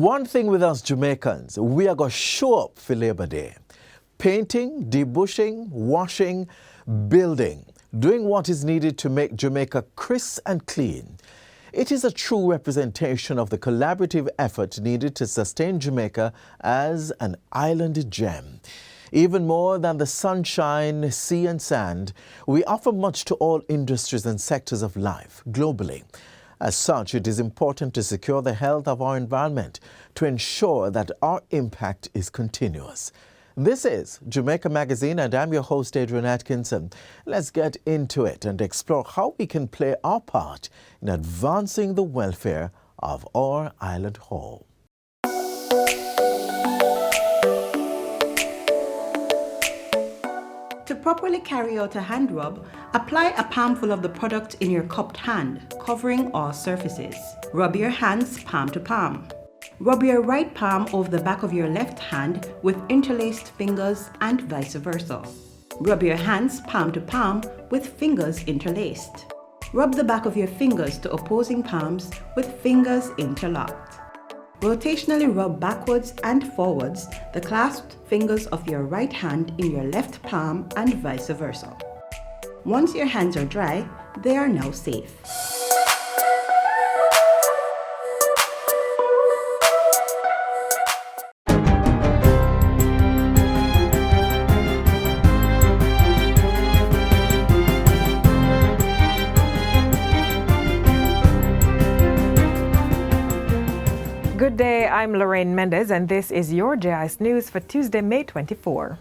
One thing with us Jamaicans, we are going to show up for Labor Day. Painting, debushing, washing, building, doing what is needed to make Jamaica crisp and clean. It is a true representation of the collaborative effort needed to sustain Jamaica as an island gem. Even more than the sunshine, sea and sand, we offer much to all industries and sectors of life globally. As such, it is important to secure the health of our environment to ensure that our impact is continuous. This is Jamaica Magazine and I'm your host Adrian Atkinson. Let's get into it and explore how we can play our part in advancing the welfare of our island whole. To properly carry out a hand rub, apply a palmful of the product in your cupped hand, covering all surfaces. Rub your hands palm to palm. Rub your right palm over the back of your left hand with interlaced fingers and vice versa. Rub your hands palm to palm with fingers interlaced. Rub the back of your fingers to opposing palms with fingers interlocked. Rotationally rub backwards and forwards the clasped fingers of your right hand in your left palm and vice versa. Once your hands are dry, they are now safe. Good day, I'm Lorraine Mendez and this is your JIS News for Tuesday, May 24.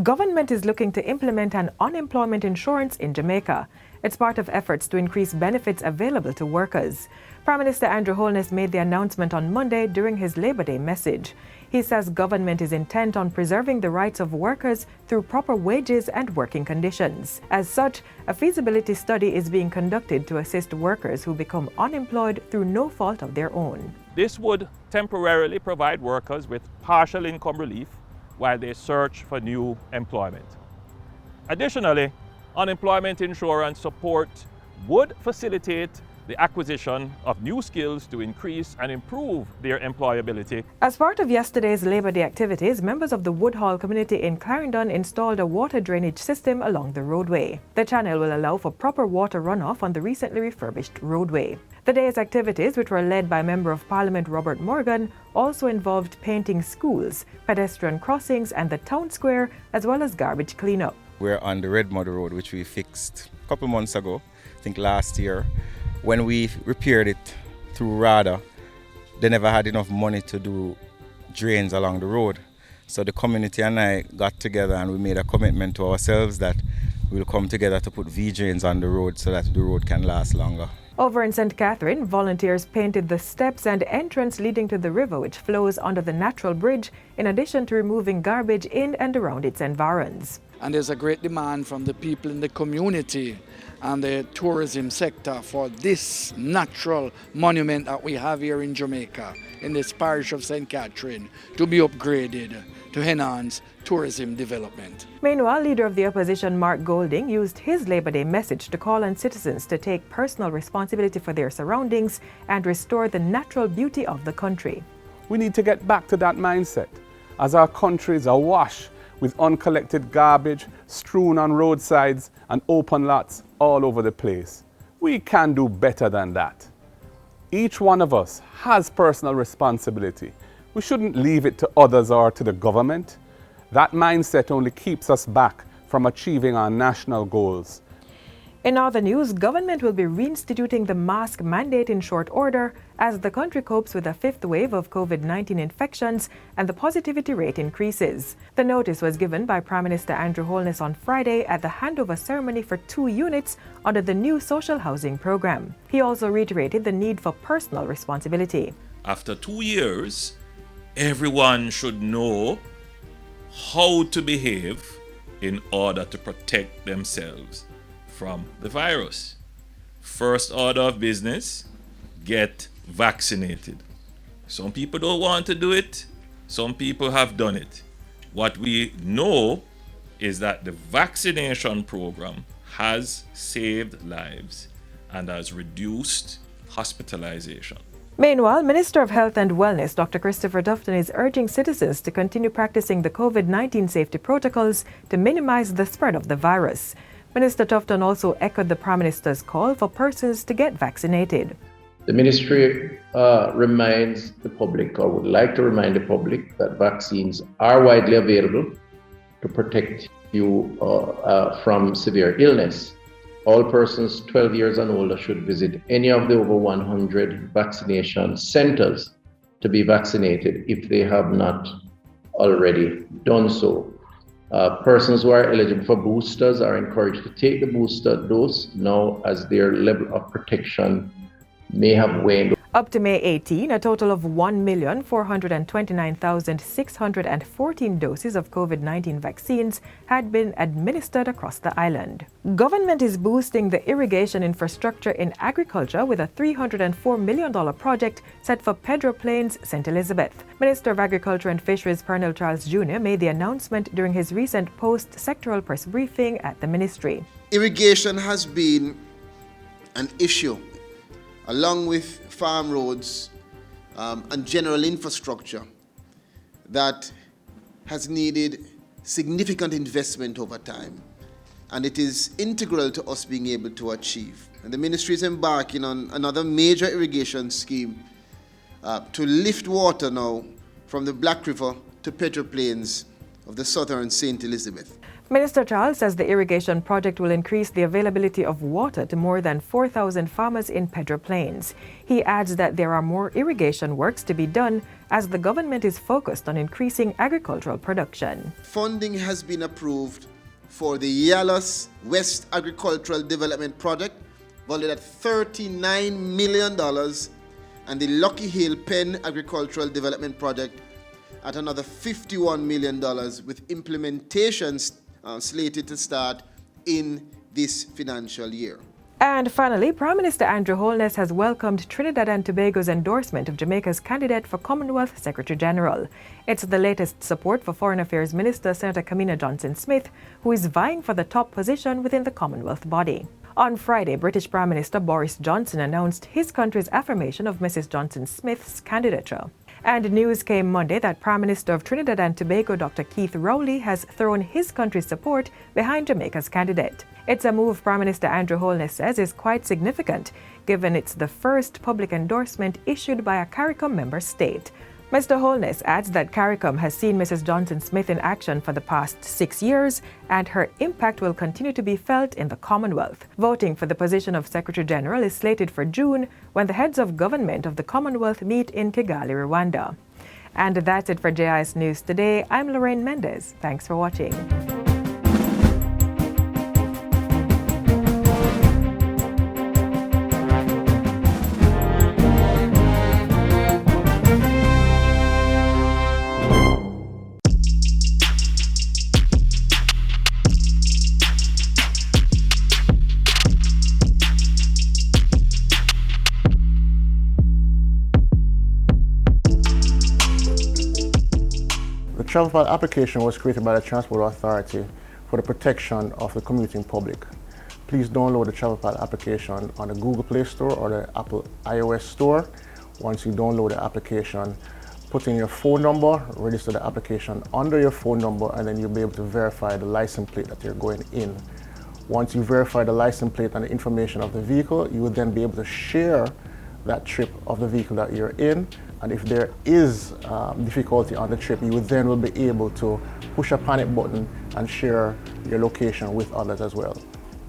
Government is looking to implement an unemployment insurance in Jamaica. It's part of efforts to increase benefits available to workers. Prime Minister Andrew Holness made the announcement on Monday during his Labor Day message. He says government is intent on preserving the rights of workers through proper wages and working conditions. As such, a feasibility study is being conducted to assist workers who become unemployed through no fault of their own. This would temporarily provide workers with partial income relief while they search for new employment. Additionally, unemployment insurance support would facilitate the acquisition of new skills to increase and improve their employability. As part of yesterday's Labor Day activities, members of the Woodhall community in Clarendon installed a water drainage system along the roadway. The channel will allow for proper water runoff on the recently refurbished roadway. The day's activities, which were led by Member of Parliament Robert Morgan, also involved painting schools, pedestrian crossings and the town square, as well as garbage cleanup. We're on the Red Mud Road, which we fixed a couple months ago, I think last year. When we repaired it through RADA, they never had enough money to do drains along the road. So the community and I got together and we made a commitment to ourselves that we'll come together to put V-drains on the road so that the road can last longer. Over in St. Catherine, volunteers painted the steps and entrance leading to the river which flows under the natural bridge, in addition to removing garbage in and around its environs. And there's a great demand from the people in the community and the tourism sector for this natural monument that we have here in Jamaica, in this parish of St. Catherine, to be upgraded to enhance tourism development. Meanwhile, Leader of the Opposition Mark Golding used his Labor Day message to call on citizens to take personal responsibility for their surroundings and restore the natural beauty of the country. We need to get back to that mindset, as our country is awash with uncollected garbage strewn on roadsides and open lots all over the place. We can do better than that. Each one of us has personal responsibility. We shouldn't leave it to others or to the government. That mindset only keeps us back from achieving our national goals. In other news, government will be reinstituting the mask mandate in short order as the country copes with a fifth wave of COVID-19 infections and the positivity rate increases. The notice was given by Prime Minister Andrew Holness on Friday at the handover ceremony for 2 units under the new social housing program. He also reiterated the need for personal responsibility. After 2 years, everyone should know how to behave in order to protect themselves from the virus. First order of business, get vaccinated. Some people don't want to do it. Some people have done it. What we know is that the vaccination program has saved lives and has reduced hospitalization. Meanwhile, Minister of Health and Wellness Dr. Christopher Tufton is urging citizens to continue practicing the COVID-19 safety protocols to minimize the spread of the virus. Minister Tufton also echoed the Prime Minister's call for persons to get vaccinated. The ministry reminds the public, or would like to remind the public, that vaccines are widely available to protect you from severe illness. All persons 12 years and older should visit any of the over 100 vaccination centers to be vaccinated if they have not already done so. Persons who are eligible for boosters are encouraged to take the booster dose now, as their level of protection may have waned. Up to May 18, a total of 1,429,614 doses of COVID-19 vaccines had been administered across the island. Government is boosting the irrigation infrastructure in agriculture with a $304 million project set for Pedro Plains, St. Elizabeth. Minister of Agriculture and Fisheries Pernell Charles Jr. made the announcement during his recent post-sectoral press briefing at the ministry. Irrigation has been an issue, along with farm roads and general infrastructure, that has needed significant investment over time, and it is integral to us being able to achieve. And the ministry is embarking on another major irrigation scheme to lift water now from the Black River to Pedro Plains of the southern St. Elizabeth. Minister Charles says the irrigation project will increase the availability of water to more than 4,000 farmers in Pedro Plains. He adds that there are more irrigation works to be done as the government is focused on increasing agricultural production. Funding has been approved for the Yalos West Agricultural Development Project, valued at $39 million, and the Lucky Hill Pen Agricultural Development Project at another $51 million, with implementations slated to start in this financial year. And finally, Prime Minister Andrew Holness has welcomed Trinidad and Tobago's endorsement of Jamaica's candidate for Commonwealth Secretary General. It's the latest support for Foreign Affairs Minister Senator Kamina Johnson-Smith, who is vying for the top position within the Commonwealth body. On Friday, British Prime Minister Boris Johnson announced his country's affirmation of Mrs. Johnson-Smith's candidature. And news came Monday that Prime Minister of Trinidad and Tobago Dr. Keith Rowley has thrown his country's support behind Jamaica's candidate. It's a move Prime Minister Andrew Holness says is quite significant, given it's the first public endorsement issued by a CARICOM member state. Mr. Holness adds that CARICOM has seen Mrs. Johnson-Smith in action for the past 6 years, and her impact will continue to be felt in the Commonwealth. Voting for the position of Secretary General is slated for June, when the heads of government of the Commonwealth meet in Kigali, Rwanda. And that's it for JIS News today. I'm Lorraine Mendez. Thanks for watching. The travel file application was created by the Transport Authority for the protection of the commuting public. Please download the travel file application on the Google Play Store or the Apple iOS Store. Once you download the application, put in your phone number, register the application under your phone number, and then you'll be able to verify the license plate that you're going in. Once you verify the license plate and the information of the vehicle, you will then be able to share that trip of the vehicle that you're in. And if there is difficulty on the trip, you will be able to push a panic button and share your location with others as well.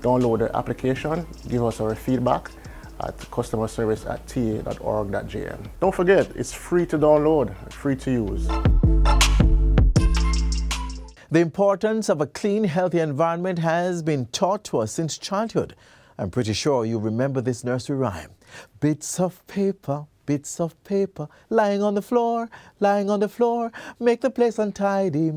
Download the application, give us our feedback at customerservice@ta.org.jm. Don't forget, it's free to download, free to use. The importance of a clean, healthy environment has been taught to us since childhood. I'm pretty sure you remember this nursery rhyme. Bits of paper, lying on the floor, make the place untidy,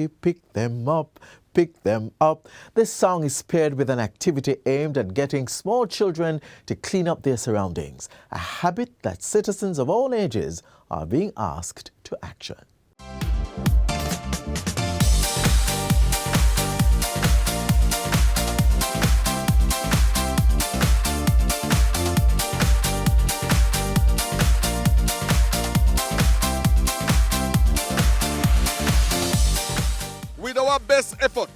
pick them up, pick them up. This song is paired with an activity aimed at getting small children to clean up their surroundings, a habit that citizens of all ages are being asked to action. our best effort,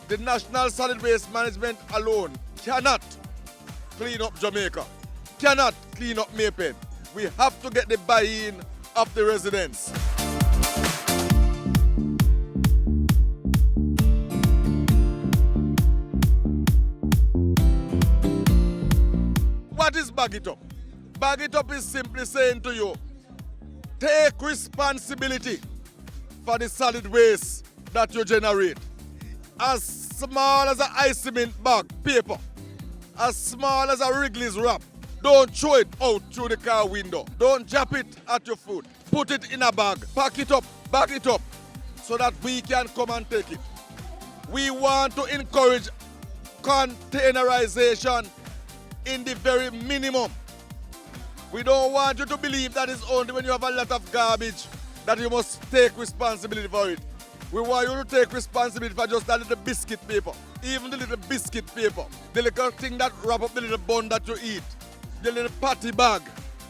the National Solid Waste Management alone cannot clean up Jamaica, cannot clean up Maypen. We have to get the buy-in of the residents. What is Bagit Up? Bagit Up is simply saying to you, take responsibility for the solid waste that you generate. As small as an ice cement bag, paper, as small as a Wrigley's wrap, don't throw it out through the car window. Don't drop it at your foot. Put it in a bag, pack it up, bag it up, so that we can come and take it. We want to encourage containerization in the very minimum. We don't want you to believe that it's only when you have a lot of garbage that you must take responsibility for it. We want you to take responsibility for just that little biscuit paper, even the little biscuit paper, the little thing that wrap up the little bun that you eat, the little patty bag.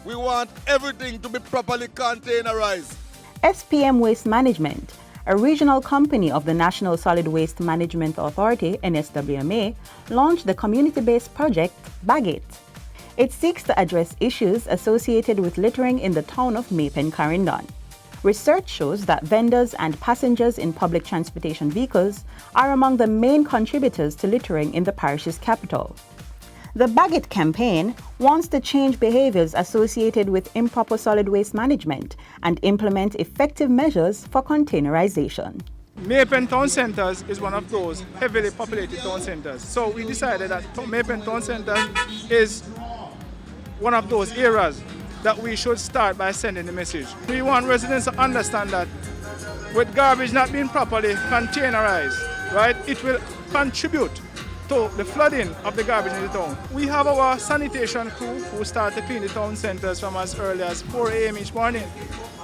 We want everything to be properly containerized. SPM Waste Management, a regional company of the National Solid Waste Management Authority, NSWMA, launched the community-based project Bagit. It seeks to address issues associated with littering in the town of Maypen-Carindon. Research shows that vendors and passengers in public transportation vehicles are among the main contributors to littering in the parish's capital. The Bagit campaign wants to change behaviors associated with improper solid waste management and implement effective measures for containerization. Maypen Town Centres is one of those heavily populated town centres. So we decided that Maypen Town Centre is one of those areas that we should start by sending the message. We want residents to understand that with garbage not being properly containerized, right, it will contribute to the flooding of the garbage in the town. We have our sanitation crew who start to clean the town centres from as early as 4 a.m. each morning.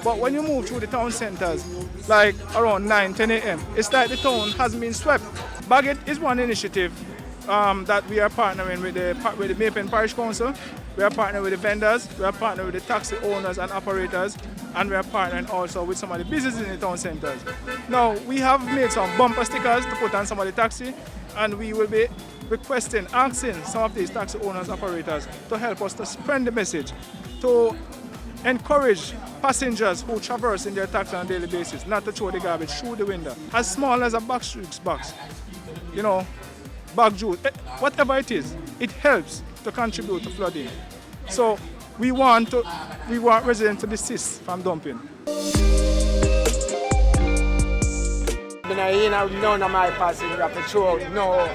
But when you move through the town centres, like around 9, 10 a.m., it's like the town hasn't been swept. Bagit is one initiative that we are partnering with the Maypen Parish Council. We are partnering with the vendors, we are partnering with the taxi owners and operators, and we are partnering also with some of the businesses in the town centres. Now, we have made some bumper stickers to put on some of the taxi, and we will be asking some of these taxi owners and operators to help us to spread the message, to encourage passengers who traverse in their taxi on a daily basis not to throw the garbage through the window. As small as a box, bag juice, whatever it is, it helps to contribute to flooding. So we want residents to desist from dumping. None of my passengers to throw no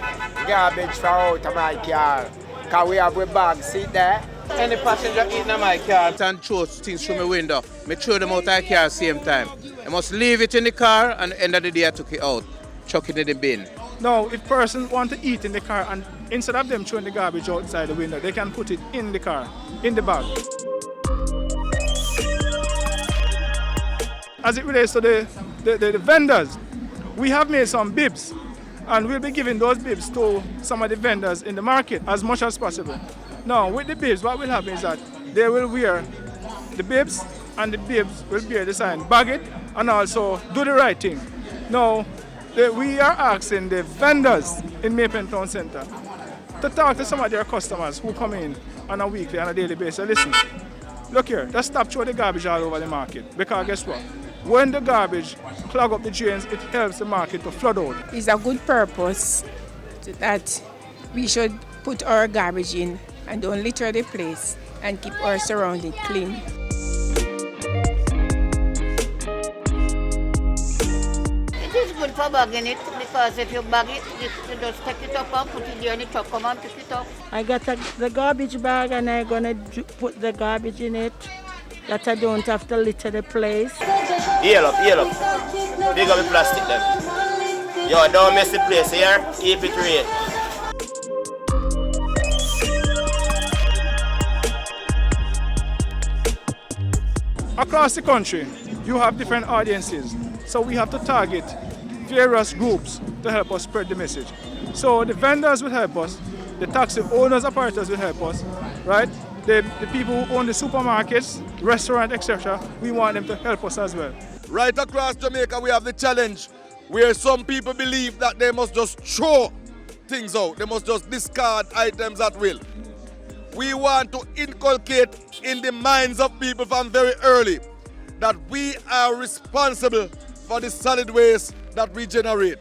garbage for out of my car. Because we have a bag, sit there. Any passenger eating in my car and throw things through my window, I throw them out of the car at the same time. I must leave it in the car, and at the end of the day I took it out, chuck it in the bin. Now, if persons want to eat in the car, and instead of them throwing the garbage outside the window, they can put it in the car, in the bag. As it relates to the vendors, we have made some bibs, and we'll be giving those bibs to some of the vendors in the market as much as possible. Now, with the bibs, what will happen is that they will wear the bibs, and the bibs will bear the sign Bagit, and also do the right thing. Now, we are asking the vendors in Maypen Town Centre to talk to some of their customers who come in on a weekly and a daily basis. Listen, look here, just stop throwing the garbage all over the market, because guess what? When the garbage clog up the drains, it helps the market to flood out. It's a good purpose that we should put our garbage in and don't litter the place and keep our surroundings clean. It is good for bagging it, because if you bag it, you just take it up and put it there in the truck, come and pick it up. I got the garbage bag and I'm going to put the garbage in it, that I don't have to litter the place. Heel up. Big up the plastic then. Yo, don't mess the place here, keep it real. Across the country, you have different audiences, so we have to target various groups to help us spread the message. So the vendors will help us, the taxi owners, operators will help us, right? The people who own the supermarkets, restaurants, etc., we want them to help us as well. Right across Jamaica, we have the challenge where some people believe that they must just throw things out, they must just discard items at will. We want to inculcate in the minds of people from very early that we are responsible for the solid waste that we generate.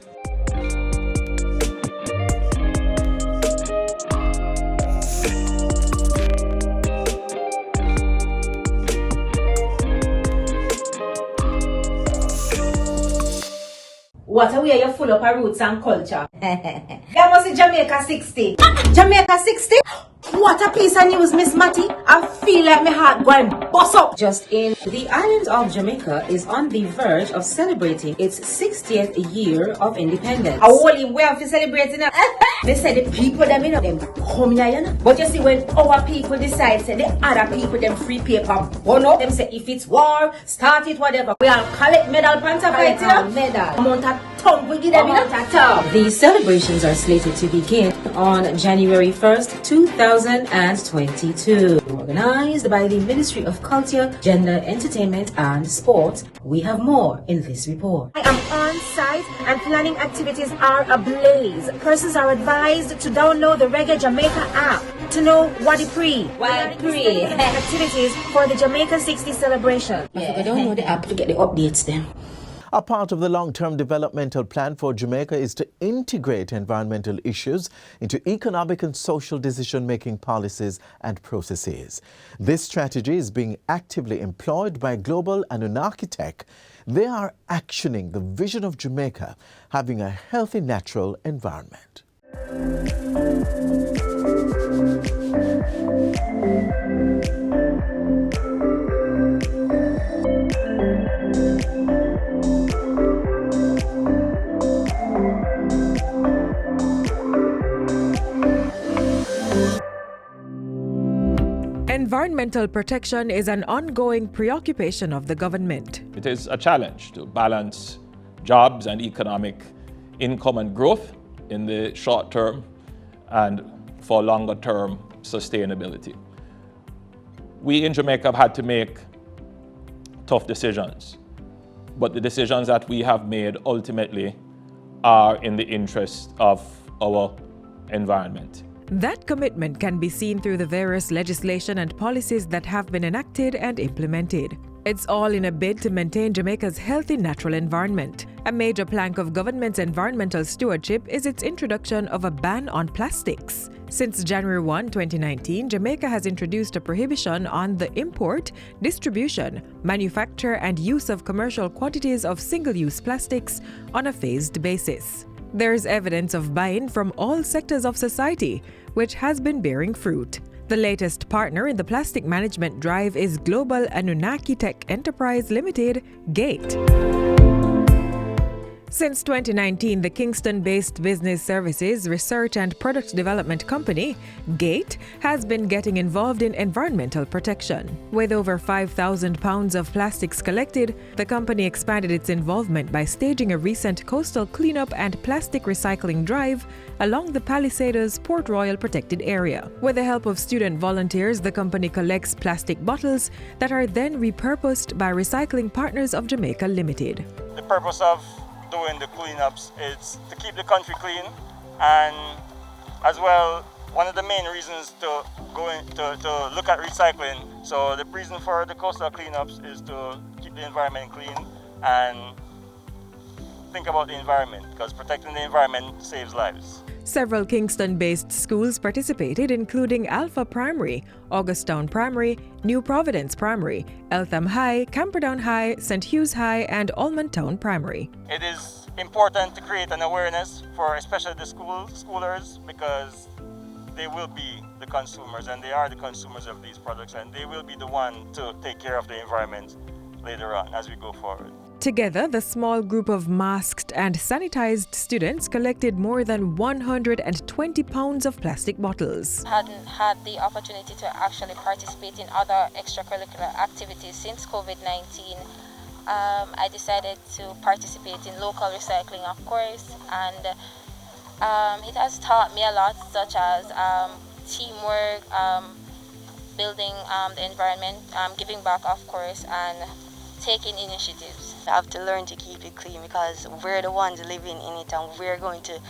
What a way you're full of our roots and culture. That was in Jamaica 60. Jamaica 60? What a piece of news, Miss Matty. I feel like my heart going bust up. Just in, the island of Jamaica is on the verge of celebrating its 60th year of independence. I hold him well for celebrating it. They say the people them, you know, them come here, you know. But you see, when our people decide, say the other people them free paper, oh no, them say if it's war, start it, whatever. We all collect medal panta fight, you know. Medal. Amount of tongue we give them, you know. The celebrations are slated to begin on January 1st, 2022. Organized by the Ministry of Culture, Gender, Entertainment and Sport. We have more in this report. I am on site and planning activities are ablaze. Persons are advised to download the Reggae Jamaica app to know what it activities for the Jamaica 60 celebration. Yeah, I don't know the app to get the updates then. A part of the long-term developmental plan for Jamaica is to integrate environmental issues into economic and social decision-making policies and processes. This strategy is being actively employed by Global Anunnaki Tech. They are actioning the vision of Jamaica having a healthy natural environment. Environmental protection is an ongoing preoccupation of the government. It is a challenge to balance jobs and economic income and growth in the short term and for longer term sustainability. We in Jamaica have had to make tough decisions, but the decisions that we have made ultimately are in the interest of our environment. That commitment can be seen through the various legislation and policies that have been enacted and implemented. It's all in a bid to maintain Jamaica's healthy natural environment. A major plank of government's environmental stewardship is its introduction of a ban on plastics. Since January 1, 2019, Jamaica has introduced a prohibition on the import, distribution, manufacture, and use of commercial quantities of single-use plastics on a phased basis. There's evidence of buy-in from all sectors of society, which has been bearing fruit. The latest partner in the plastic management drive is Global Anunnaki Tech Enterprise Limited, GATE. Since 2019, the Kingston-based business services, research and product development company, GATE, has been getting involved in environmental protection. With over 5,000 pounds of plastics collected, the company expanded its involvement by staging a recent coastal cleanup and plastic recycling drive along the Palisades Port Royal protected area. With the help of student volunteers, the company collects plastic bottles that are then repurposed by Recycling Partners of Jamaica Limited. The purpose of doing the cleanups is to keep the country clean, and as well, one of the main reasons to look at recycling. So the reason for the coastal cleanups is to keep the environment clean and think about the environment, because protecting the environment saves lives. Several Kingston-based schools participated, including Alpha Primary, Augustown Primary, New Providence Primary, Eltham High, Camperdown High, St. Hughes High, and Allman Town Primary. It is important to create an awareness for especially the schoolers, because they will be the consumers, and they are the consumers of these products, and they will be the one to take care of the environment later on as we go forward. Together, the small group of masked and sanitized students collected more than 120 pounds of plastic bottles. I hadn't had the opportunity to actually participate in other extracurricular activities since COVID-19. I decided to participate in local recycling, of course, and it has taught me a lot, such as teamwork, building the environment, giving back, of course, and taking initiatives. We have to learn to keep it clean because we're the ones living in it and we're going to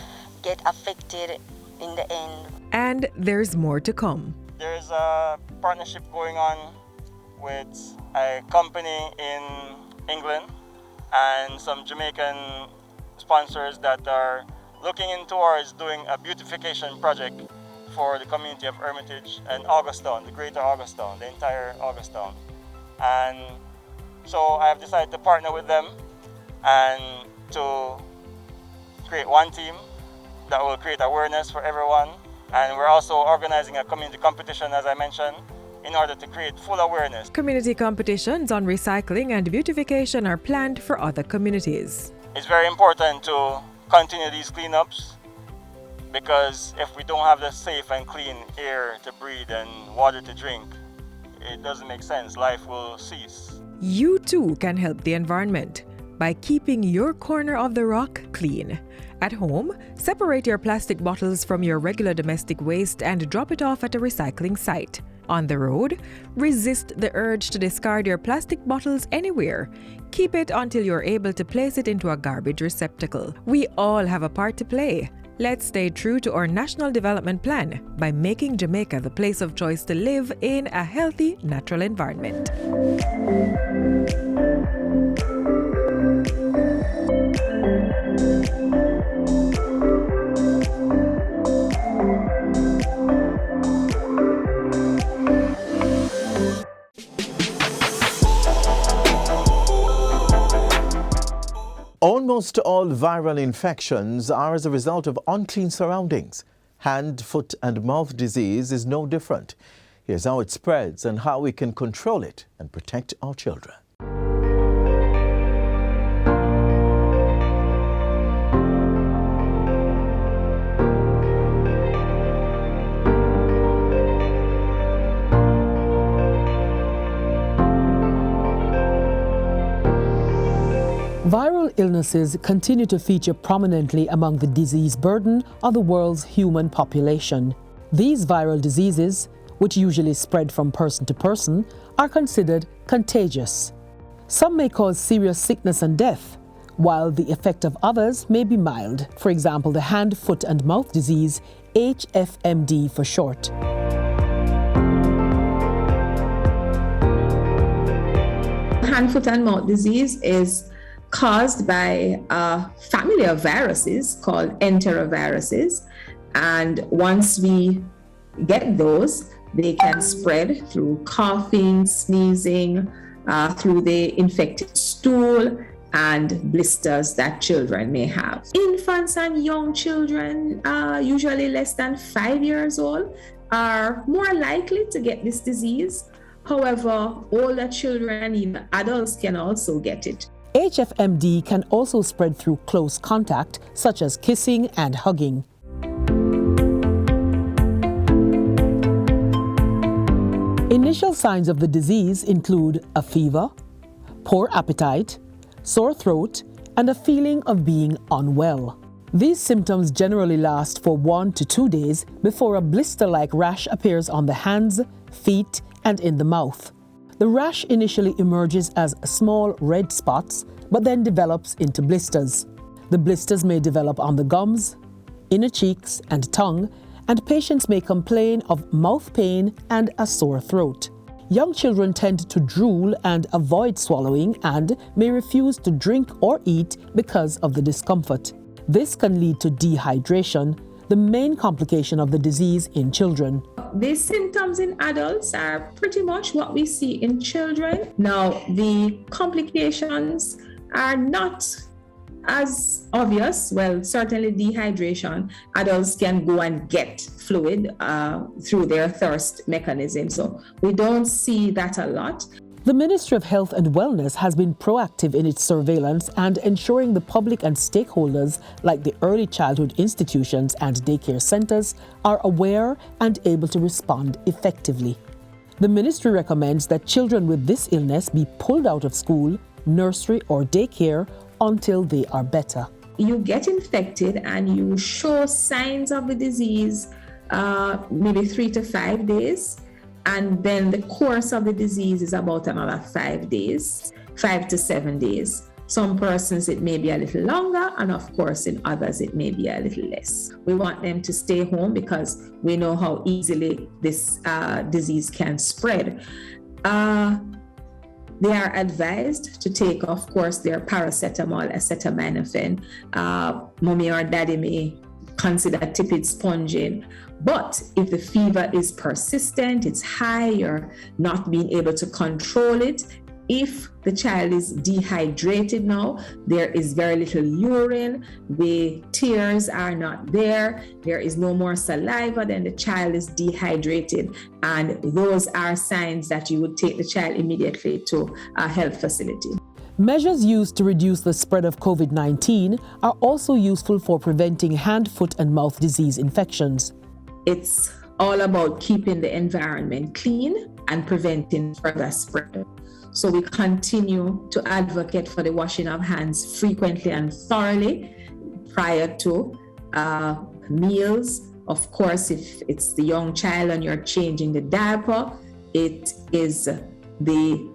get affected in the end. And there's more to come. There's a partnership going on with a company in England and some Jamaican sponsors that are looking in towards doing a beautification project for the community of Hermitage and Augustown, the greater Augustown, the entire Augustown. And so I have decided to partner with them and to create one team that will create awareness for everyone. And we're also organizing a community competition, as I mentioned, in order to create full awareness. Community competitions on recycling and beautification are planned for other communities. It's very important to continue these cleanups because if we don't have the safe and clean air to breathe and water to drink, it doesn't make sense. Life will cease. You too can help the environment by keeping your corner of the rock clean. At home, separate your plastic bottles from your regular domestic waste and drop it off at a recycling site. On the road, resist the urge to discard your plastic bottles anywhere. Keep it until you're able to place it into a garbage receptacle. We all have a part to play. Let's stay true to our National Development Plan by making Jamaica the place of choice to live in a healthy, natural environment. Almost all viral infections are as a result of unclean surroundings. Hand, foot and mouth disease is no different. Here's how it spreads and how we can control it and protect our children. Viral illnesses continue to feature prominently among the disease burden of the world's human population. These viral diseases, which usually spread from person to person, are considered contagious. Some may cause serious sickness and death, while the effect of others may be mild. For example, the hand, foot and mouth disease, HFMD for short. Hand, foot and mouth disease is caused by a family of viruses called enteroviruses. And once we get those, they can spread through coughing, sneezing, through the infected stool and blisters that children may have. Infants and young children, usually less than 5 years old, are more likely to get this disease. However, older children, even adults, can also get it. HFMD can also spread through close contact, such as kissing and hugging. Initial signs of the disease include a fever, poor appetite, sore throat, and a feeling of being unwell. These symptoms generally last for 1 to 2 days before a blister-like rash appears on the hands, feet, and in the mouth. The rash initially emerges as small red spots, but then develops into blisters. The blisters may develop on the gums, inner cheeks, and tongue, and patients may complain of mouth pain and a sore throat. Young children tend to drool and avoid swallowing and may refuse to drink or eat because of the discomfort. This can lead to dehydration, the main complication of the disease in children. These symptoms in adults are pretty much what we see in children. Now, the complications are not as obvious. Well, certainly dehydration. Adults can go and get fluid through their thirst mechanism. So we don't see that a lot. The Ministry of Health and Wellness has been proactive in its surveillance and ensuring the public and stakeholders like the early childhood institutions and daycare centers are aware and able to respond effectively. The ministry recommends that children with this illness be pulled out of school, nursery or daycare until they are better. You get infected and you show signs of the disease maybe 3 to 5 days. And then the course of the disease is about another 5 days. 5 to 7 days. Some persons it may be a little longer, and of course in others it may be a little less. We want them to stay home because we know how easily this disease can spread. They are advised to take, of course, their paracetamol, acetaminophen. Mommy or daddy may consider tepid sponging. But if the fever is persistent, it's high, you're not being able to control it, if the child is dehydrated now, there is very little urine, the tears are not there, there is no more saliva, then the child is dehydrated. And those are signs that you would take the child immediately to a health facility. Measures used to reduce the spread of COVID-19 are also useful for preventing hand, foot, and mouth disease infections. It's all about keeping the environment clean and preventing further spread. So we continue to advocate for the washing of hands frequently and thoroughly prior to meals. Of course, if it's the young child and you're changing the diaper, it is the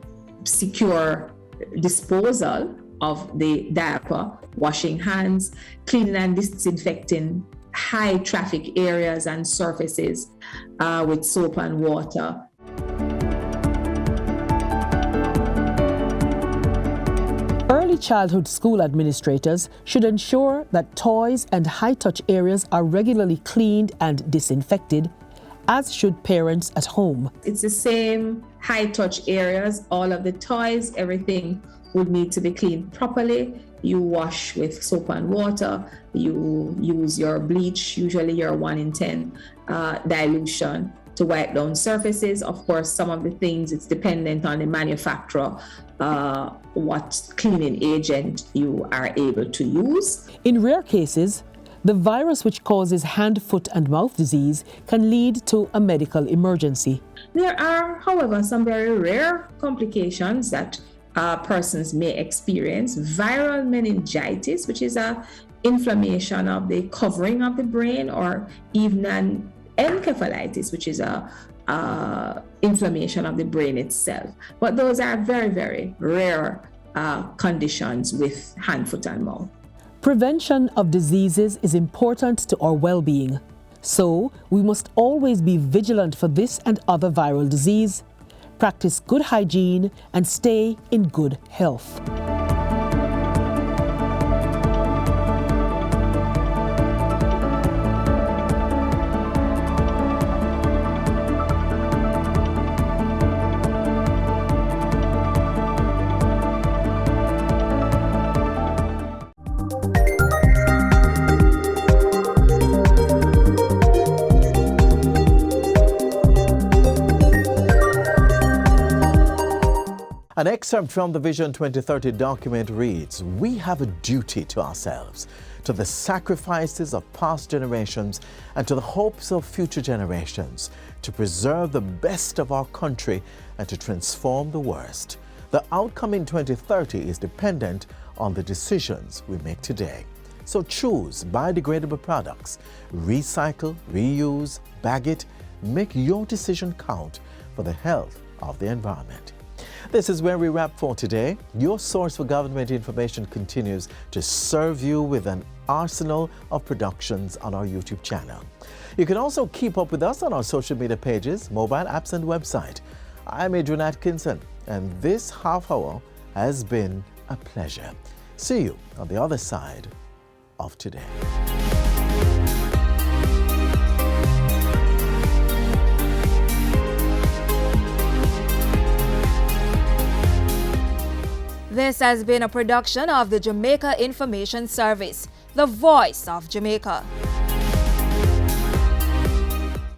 secure disposal of the diaper, washing hands, cleaning and disinfecting high traffic areas and surfaces with soap and water. Early childhood school administrators should ensure that toys and high-touch areas are regularly cleaned and disinfected, as should parents at home. It's the same high-touch areas, all of the toys, everything would need to be cleaned properly. You wash with soap and water, you use your bleach, usually your 1 in 10 dilution to wipe down surfaces. Of course, some of the things, it's dependent on the manufacturer, what cleaning agent you are able to use. In rare cases, the virus which causes hand, foot, and mouth disease can lead to a medical emergency. There are, however, some very rare complications that persons may experience. Viral meningitis, which is an inflammation of the covering of the brain, or even an encephalitis, which is a inflammation of the brain itself. But those are very, very rare conditions with hand, foot, and mouth. Prevention of diseases is important to our well-being. So we must always be vigilant for this and other viral disease, practice good hygiene, and stay in good health. An excerpt from the Vision 2030 document reads, "We have a duty to ourselves, to the sacrifices of past generations, and to the hopes of future generations, to preserve the best of our country and to transform the worst. The outcome in 2030 is dependent on the decisions we make today. So choose biodegradable products, recycle, reuse, bag it, make your decision count for the health of the environment." This is where we wrap for today. Your source for government information continues to serve you with an arsenal of productions on our YouTube channel. You can also keep up with us on our social media pages, mobile apps, and website. I'm Adrian Atkinson, and this half hour has been a pleasure. See you on the other side of today. This has been a production of the Jamaica Information Service, the voice of Jamaica.